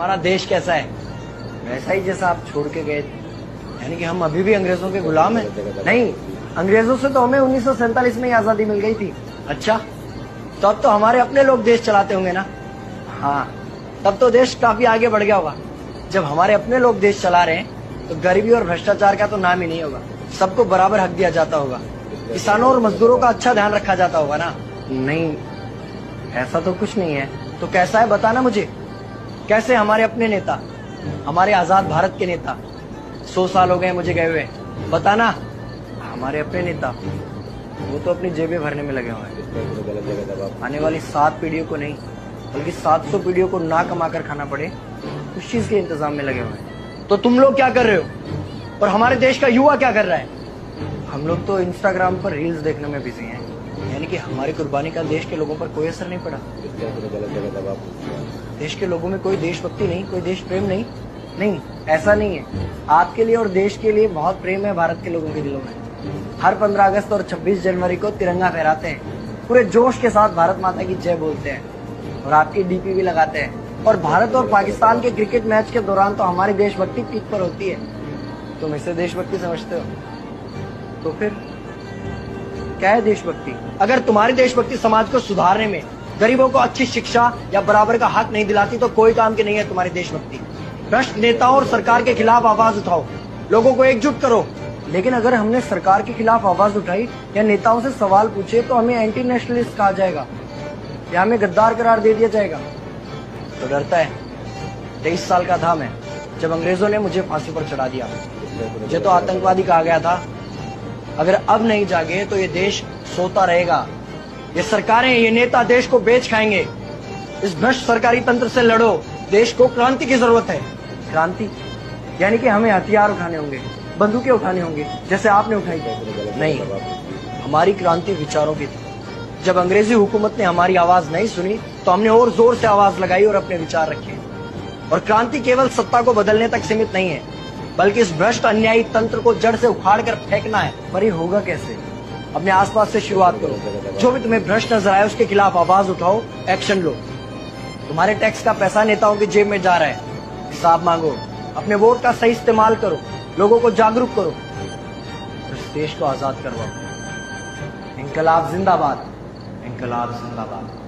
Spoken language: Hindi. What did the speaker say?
हमारा देश कैसा है? वैसा ही जैसा आप छोड़ के गए थे। यानी कि हम अभी भी अंग्रेजों के गुलाम हैं? नहीं, अंग्रेजों से तो हमें 1947 में ही आजादी मिल गई थी। अच्छा, तो अब तो हमारे अपने लोग देश चलाते होंगे ना? हाँ, तब तो देश काफी आगे बढ़ गया होगा। जब हमारे अपने लोग देश चला रहे हैं तो गरीबी और भ्रष्टाचार का तो नाम ही नहीं होगा। सबको बराबर हक दिया जाता होगा, किसानों और मजदूरों का अच्छा ध्यान रखा जाता होगा ना? नहीं, ऐसा तो कुछ नहीं है। तो कैसा है बताना मुझे। कैसे हमारे अपने नेता, हमारे आजाद भारत के नेता, 100 साल हो गए मुझे गए हुए, बताना। हमारे अपने नेता वो तो अपनी जेबें भरने में लगे हुए हैं। आने वाली 7 पीढ़ियों को नहीं बल्कि 700 पीढ़ियों को ना कमा कर खाना पड़े उस चीज के इंतजाम में लगे हुए हैं। तो तुम लोग क्या कर रहे हो और हमारे देश का युवा क्या कर रहा है? हम लोग तो इंस्टाग्राम पर रील्स देखने में बिजी हैं। यानी कि हमारी कुर्बानी का देश के लोगों पर कोई असर नहीं पड़ा। देश के लोगों में कोई देशभक्ति नहीं, कोई देश प्रेम नहीं। नहीं, ऐसा नहीं है। आपके लिए और देश के लिए बहुत प्रेम है भारत के लोगों के दिलों में। हर 15 अगस्त और 26 जनवरी को तिरंगा फहराते हैं, पूरे जोश के साथ भारत माता की जय बोलते हैं और आपकी डीपी भी लगाते हैं। और भारत और पाकिस्तान के क्रिकेट मैच के दौरान तो हमारी देशभक्ति पीक पर होती है। तुम इसे देशभक्ति समझते हो? तो फिर क्या है देशभक्ति? अगर तुम्हारी देशभक्ति समाज को सुधारने में, गरीबों को अच्छी शिक्षा या बराबर का हक नहीं दिलाती तो कोई काम की नहीं है तुम्हारी देशभक्ति। भ्रष्ट नेताओं और सरकार के खिलाफ आवाज उठाओ, लोगों को एकजुट करो। लेकिन अगर हमने सरकार के खिलाफ आवाज उठाई या नेताओं से सवाल पूछे तो हमें एंटी नेशनलिस्ट कहा जाएगा या हमें गद्दार करार दे दिया जाएगा। तो डरता है। 23 साल का था मैं जब अंग्रेजों ने मुझे फांसी पर चढ़ा दिया। मुझे तो आतंकवादी कहा गया था। अगर अब नहीं जागे तो ये देश सोता रहेगा। ये सरकारें, ये नेता देश को बेच खाएंगे। इस भ्रष्ट सरकारी तंत्र से लड़ो। देश को क्रांति की जरूरत है। क्रांति यानी कि हमें हथियार उठाने होंगे, बंदूकें उठानी होंगी जैसे आपने उठाई थी। नहीं, हमारी क्रांति विचारों की थी। जब अंग्रेजी हुकूमत ने हमारी आवाज नहीं सुनी तो हमने और जोर से आवाज लगाई और अपने विचार रखे। और क्रांति केवल सत्ता को बदलने तक सीमित नहीं है, बल्कि इस भ्रष्ट अन्यायी तंत्र को जड़ से उखाड़ कर फेंकना है। पर ये होगा कैसे? अपने आसपास से शुरुआत करो। जो भी तुम्हें भ्रष्ट नजर आए उसके खिलाफ आवाज उठाओ, एक्शन लो। तुम्हारे टैक्स का पैसा नेताओं की जेब में जा रहा है, हिसाब मांगो। अपने वोट का सही इस्तेमाल करो, लोगों को जागरूक करो, इस देश को आजाद करवाओ। इंकलाब जिंदाबाद, इंकलाब जिंदाबाद।